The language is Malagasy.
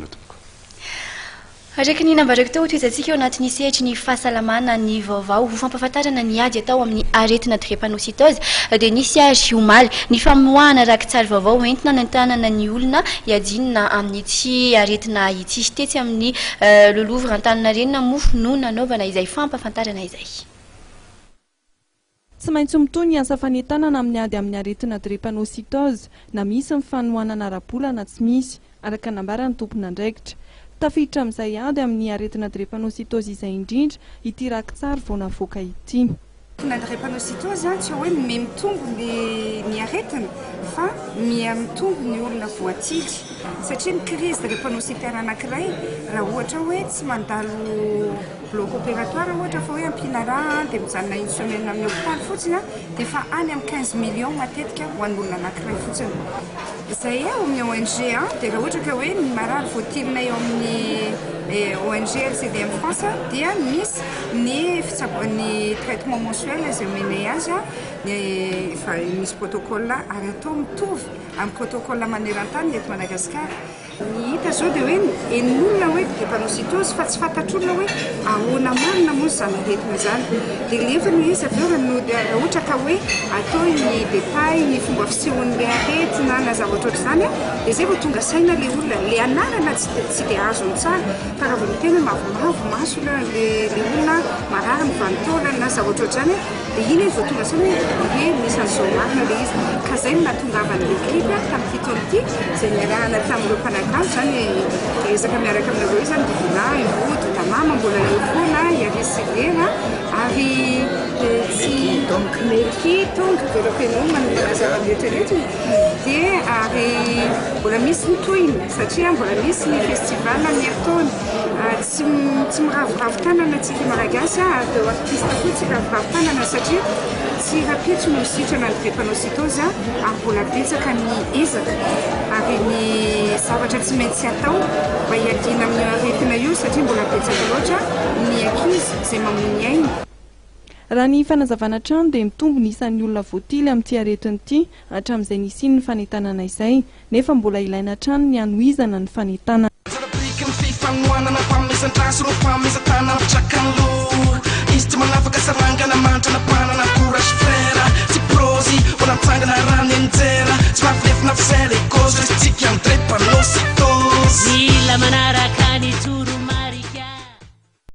inona tompoko araiky ny nambarako teo toizantsika eo anatin'ny sehatry ny fahasalamana ny vaovao ho fampahafantarana ny hiady atao amin'ny aretina drepanocytose dia nisy ary omaly ny famoahana raki-tsary vaovao entina hanentanana ny olona hiadinina amin'ity aretina ity Tetsy amin'ny le louvre Antaninarenina mofo no nanaovana izay fampahafantarana izay. Tsy maintsy mitohy ny asa fanentanana amin'ny ady amin'ny aretina drepanocytose na misy ny fanohanana ara-bola na tsy misy araka nambarany tompona andraikitra. Tafiditra amin'izay ady amin'ny aretina drepanocytose izay indrindra ity raki-tsary vao navoaka ity. Na drepanocytose tsy hoe mitombo ny aretina fa mitombo ny olona voatidy satria ny crise drepanocytaire anankiray raha ohatra hoe tsy mandalo bloc opératoire ohatra fa hoe ampiana rà dia mijanona une semaine amin'ny hôpitaly fotsiny dia fa any amin'ny 15 millions matetika ho an'olona anankiray fotsiny. Izay amin'ny ONG dia raha ohatra ka hoe ny marary voatilinay eo amin'ny ONG LCD en France dia misy ny traitement mensuel izay omenay azy fa misy protocole ary atao mitovy amin'ny protocole maneran-tany eto Madagasikara. Ny hita zao dia hoe en'olona hoe drepanocytose fa tsy fantatr'olona hoe ahoana marina moa izany aretina izany. Dia levina izy avy eo raha ohatra ka hoe atao ny détail ny fomba fisehoan'ilay aretina na zavatra ohatr'izany dia izay vao tonga saina ilay olona ilay anarana tsy dia azony tsara fa raha vao ny tena mavomavo maso ilay olona marary mivanitaolana na zavatra ohatr'izany dia iny izy vao tonga saina hoe misy an'izao marina ilay izy ka izay no nahatongavan'ilay clip tamin'ny fitony ity izay niarahana tamin'ireo mpanankanto zany resaka miaraka aminareo io zany divina ivoto na mama mbola eo foana iaresilera ary tsy meky tonga veram-pianoma ny zava-rehetrarehetra dia ary mbola misy ny tohiny satria mbola misy ny festival ny ataony tsy miravoravo tanana tsika malagasy atao artiste koa tsy miravoravo tanana satria tsy rapitso no sitrana ny drepanocytose ary mbola betsaka ny ezaka ary ny zavatra tsy maintsy atao mba hiadina amin'ny aretina io satria mbola betsaka loatra ny ankizy izay mamono aina. Raha ny fanazavana trano dia mitombo ny isan'ny olona voatily amin'ity aretina ity hatramin'izay nisy ny fanentanana izay nefa mbola ilaina trano ny hanohizana ny fanentanana. Famoahana, famoahana,